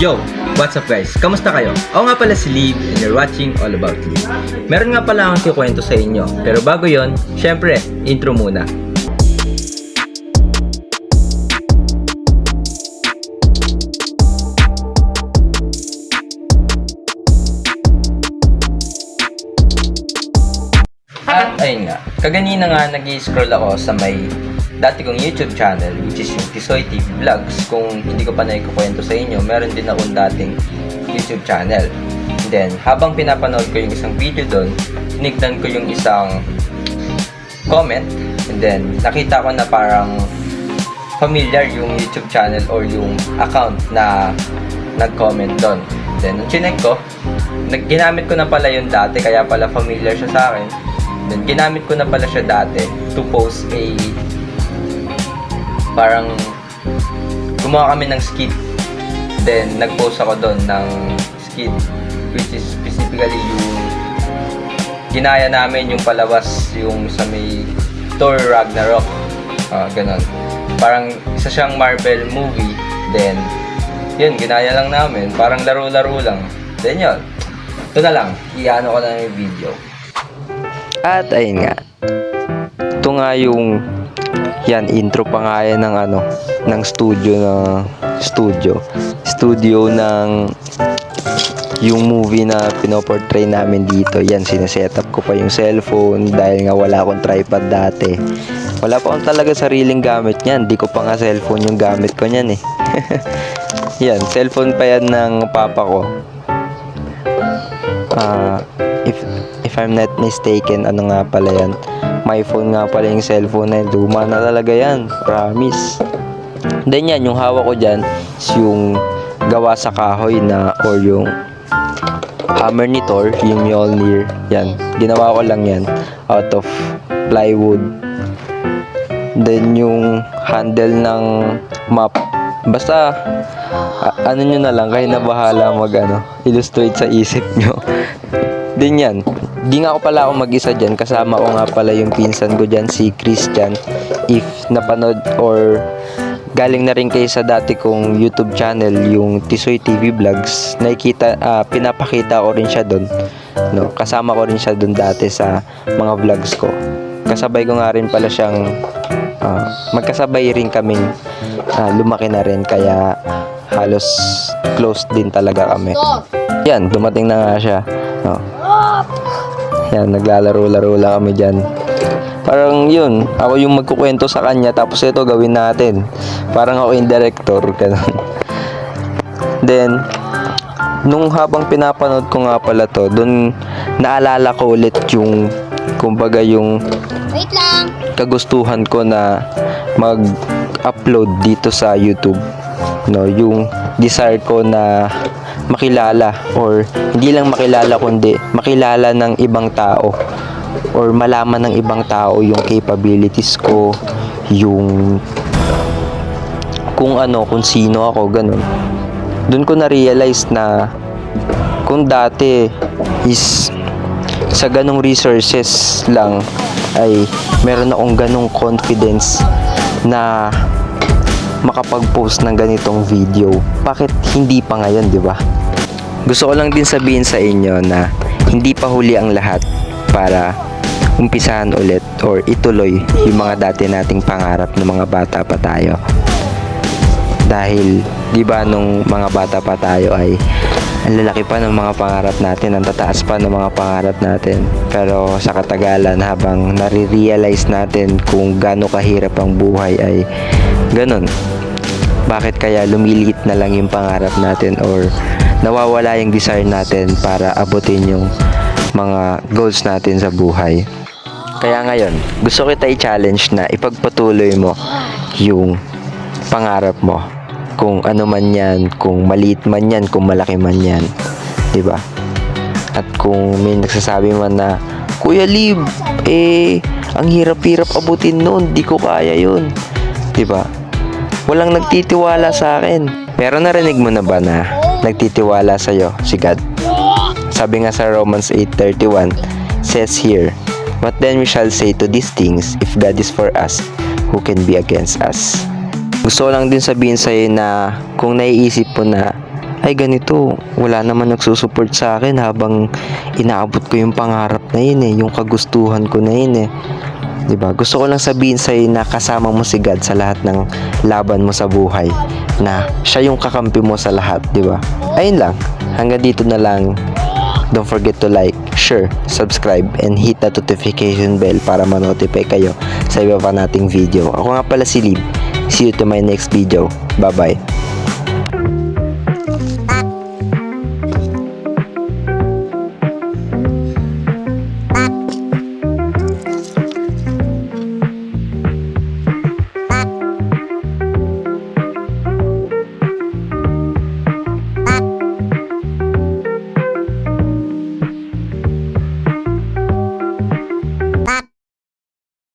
Yo! What's up guys? Kamusta kayo? Ako nga pala si Liv and you're watching All About Liv. Meron nga pala akong kikwento sa inyo. Pero bago yon, syempre, intro muna. At ayun nga, kaganina nga nag-i-scroll ako sa may dati kong YouTube channel, which is yung Tisoy TV Vlogs. Kung hindi ko pa naikukwento sa inyo, meron din akong dating YouTube channel. And then, habang pinapanood ko yung isang video doon, tinignan ko yung isang comment. And then, nakita ko na parang familiar yung YouTube channel or yung account na nag-comment doon. Then, nung chinek ko, ginamit ko na pala yung dati, kaya pala familiar siya sa akin. Then, ginamit ko na pala siya dati to post a parang gumawa kami ng skit. Then, nag-post ako doon ng skit, which is specifically yung ginaya namin yung palabas, yung sa may Thor Ragnarok. Ganon. Parang isa siyang Marvel movie. Then, yun, ginaya lang namin. Parang laro-laro lang. Then, yun. Ito na lang. Iano ko na yung video. At ayun nga. Ito nga yung intro pa nga yan ng ng studio ng yung movie na pinoportray namin dito. Yan, sinesetup ko pa yung cellphone dahil nga wala akong tripod dati. Wala pa akong talaga sariling gamit niyan. Di ko pa nga cellphone yung gamit ko niyan eh. Yan, cellphone pa yan ng papa ko. If I'm not mistaken, ano nga pala yan? My phone nga pala yung cellphone na yun. Luma na talaga yan. Promise. Then yan, yung hawak ko dyan is yung gawa sa kahoy na or yung hammer ni Thor, yung Mjolnir. Yan. Ginawa ko lang yan out of plywood. Then yung handle ng map. Basta ano nyo na lang, kayo na bahala illustrate sa isip nyo. Then yan, di nga pala ako mag-isa dyan, kasama ko nga pala yung pinsan ko dyan, si Christian. If napanood or galing na rin kayo sa dati kong YouTube channel, yung Tisoy TV Vlogs, pinapakita ko rin siya doon. No, kasama ko rin siya doon dati sa mga vlogs ko. Kasabay ko nga rin pala siyang magkasabay rin kaming lumaki na rin, kaya halos close din talaga kami. Yan, dumating na nga siya. No. Yan, naglalaro-laro lang kami dyan. Parang yun, ako yung magkukwento sa kanya, tapos ito gawin natin. Parang ako yung director, ganun. Then, nung habang pinapanood ko nga pala to, dun naalala ko ulit yung, kumbaga yung wait lang, kagustuhan ko na mag-upload dito sa YouTube. No, yung desire ko na makilala, or hindi lang makilala kundi makilala ng ibang tao or malaman ng ibang tao yung capabilities ko, yung kung sino ako, ganun. Doon ko na-realize na kung dati is sa ganong resources lang ay meron akong ganong confidence na makapag-post ng ganitong video, bakit hindi pa ngayon, di ba? Gusto ko lang din sabihin sa inyo na hindi pa huli ang lahat para umpisahan ulit or ituloy yung mga dati nating pangarap ng mga bata pa tayo. Dahil, di ba, nung mga bata pa tayo ay ang lalaki pa ng mga pangarap natin, ang tataas pa ng mga pangarap natin. Pero sa katagalan, habang nare-realize natin kung gaano kahirap ang buhay, ay ganun. Bakit kaya lumiliit na lang yung pangarap natin or nawawala yung desire natin para abutin yung mga goals natin sa buhay? Kaya ngayon, gusto kita i-challenge na ipagpatuloy mo yung pangarap mo. Kung ano man yan, kung maliit man yan, kung malaki man yan. Diba? At kung may nagsasabi man na, Kuya Liv, ang hirap-hirap abutin nun, di ko kaya yun. Diba? Walang nagtitiwala sa akin. Pero narinig mo na ba na nagtitiwala sa'yo si God? Sabi nga sa Romans 8:31, says here, what then we shall say to these things? If God is for us, who can be against us? Gusto ko lang din sabihin sa'yo na kung naiisip mo na ay ganito, wala naman nagsusupport sa akin habang inaabot ko yung pangarap na yun yung kagustuhan ko na yun 'Di ba? Gusto ko lang sabihin sa'yo na kasama mo si God sa lahat ng laban mo sa buhay, na siya yung kakampi mo sa lahat, 'di ba? Ayun lang, hanggang dito na lang. Don't forget to like, share, subscribe, and hit the notification bell para ma-notify kayo sa iba pa nating video. Ako nga pala si Lib. See you to my next video. Bye-bye.